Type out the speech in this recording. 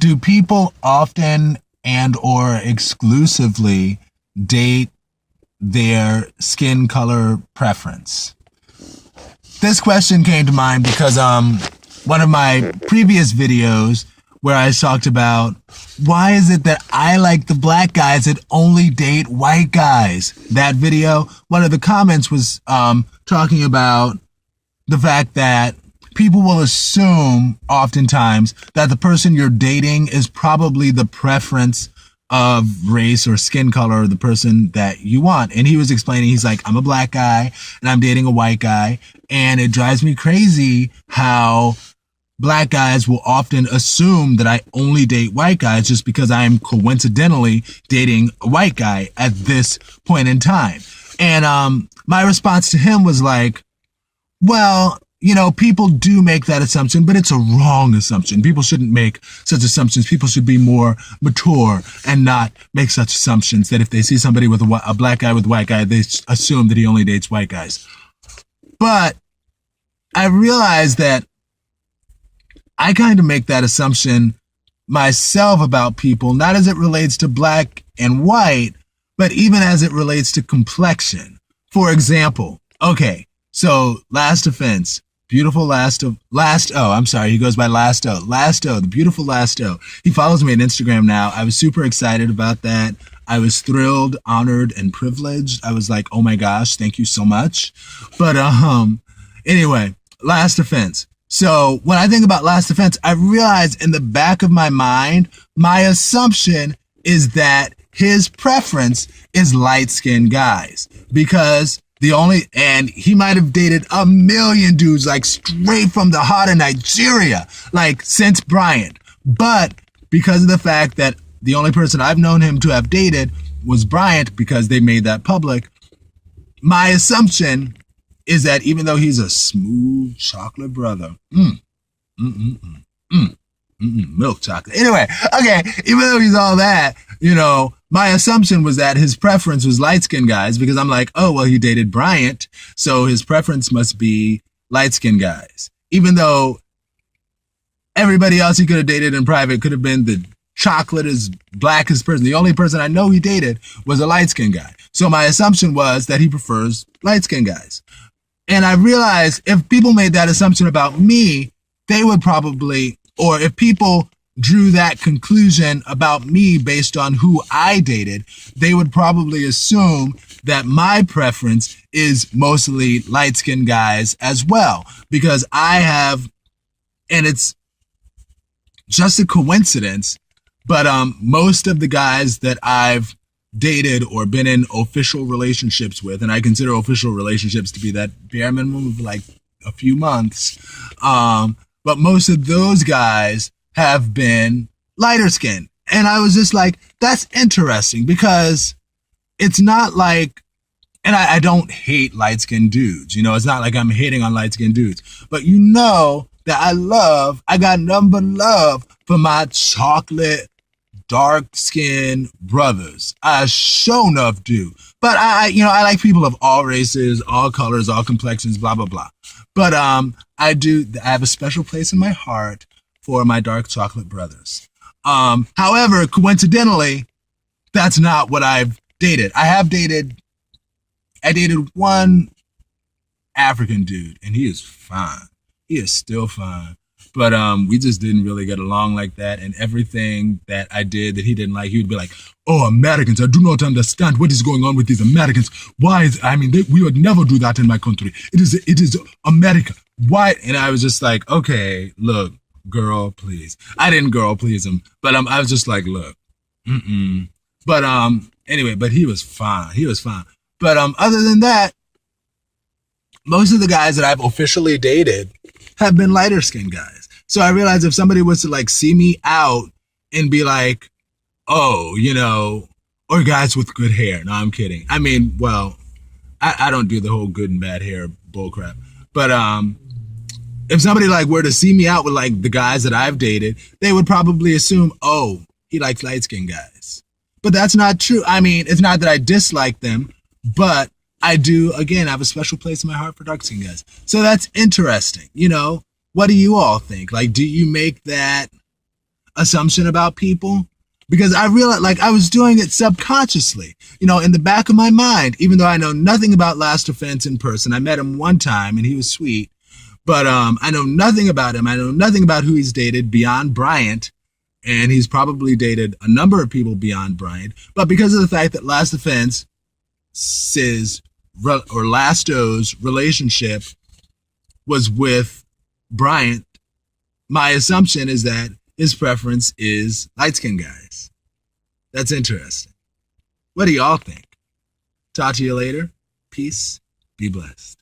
Do people often and or exclusively date their skin color preference? This question came to mind because one of my previous videos where I talked about why is it that I like the black guys that only date white guys. That video, one of the comments was talking about the fact that people will assume oftentimes that the person you're dating is probably the preference of race or skin color of the person that you want. And he was explaining, he's like, I'm a black guy and I'm dating a white guy. And it drives me crazy how black guys will often assume that I only date white guys just because I am coincidentally dating a white guy at this point in time. And my response to him was like, well, you know, people do make that assumption, but it's a wrong assumption. People shouldn't make such assumptions. People should be more mature and not make such assumptions that if they see somebody with a black guy with a white guy, they assume that he only dates white guys. But I realized that I kind of make that assumption myself about people, not as it relates to black and white, but even as it relates to complexion. For example, okay, so Last Offense, beautiful he goes by Lasto, the beautiful Lasto. He follows me on Instagram now. I was super excited about that. I was thrilled, honored, and privileged. I was like, oh my gosh, thank you so much. But anyway, Last Offense. So when I think about Last Offense, I realize in the back of my mind, my assumption is that his preference is light-skinned guys because and he might have dated a million dudes like straight from the heart of Nigeria, like since Bryant. But because of the fact that the only person I've known him to have dated was Bryant because they made that public, my assumption is that even though he's a smooth chocolate brother, milk chocolate. Anyway, okay, even though he's all that, you know, my assumption was that his preference was light-skinned guys because I'm like, oh, well, he dated Bryant, so his preference must be light-skinned guys. Even though everybody else he could have dated in private could have been the chocolate as blackest person. The only person I know he dated was a light-skinned guy. So my assumption was that he prefers light-skinned guys. And I realized if people made that assumption about me, they would probably, or if people drew that conclusion about me based on who I dated, they would probably assume that my preference is mostly light-skinned guys as well. Because I have, and it's just a coincidence, but most of the guys that I've dated or been in official relationships with, and I consider official relationships to be that bare minimum of like a few months, but most of those guys have been lighter skinned. And I was just like, that's interesting because it's not like, and I don't hate light skinned dudes, you know, it's not like I'm hating on light skinned dudes, but you know that I got nothing but love for my chocolate dark skinned brothers. I sure enough do. But I like people of all races, all colors, all complexions, blah, blah, blah. But I have a special place in my heart for my dark chocolate brothers. However, coincidentally, that's not what I've dated. I dated one African dude, and he is fine. He is still fine. But we just didn't really get along like that. And everything that I did that he didn't like, he would be like, oh, Americans, I do not understand what is going on with these Americans. We would never do that in my country. It is America. Why? And I was just like, okay, look, girl, please. I didn't girl please him, but I was just like, look, But anyway, but he was fine. He was fine. But other than that, most of the guys that I've officially dated have been lighter skinned guys. So I realized if somebody was to like see me out and be like, oh, you know, or guys with good hair. No, I'm kidding. I mean, well, I don't do the whole good and bad hair bullcrap. But if somebody like were to see me out with like the guys that I've dated, they would probably assume, oh, he likes light skinned guys. But that's not true. I mean, it's not that I dislike them, but I do, again, have a special place in my heart for dark skinned guys. So that's interesting. You know, what do you all think? Like, do you make that assumption about people, because I realized, like, I was doing it subconsciously, in the back of my mind, even though I know nothing about Last Offense in person. I met him one time and he was sweet, but I know nothing about him. I know nothing about who he's dated beyond Bryant, and he's probably dated a number of people beyond Bryant. But because of the fact that Last Offense or Lasto's relationship was with Bryant, my assumption is that his preference is light-skinned guys. That's interesting. What do y'all think? Talk to you later. Peace. Be blessed.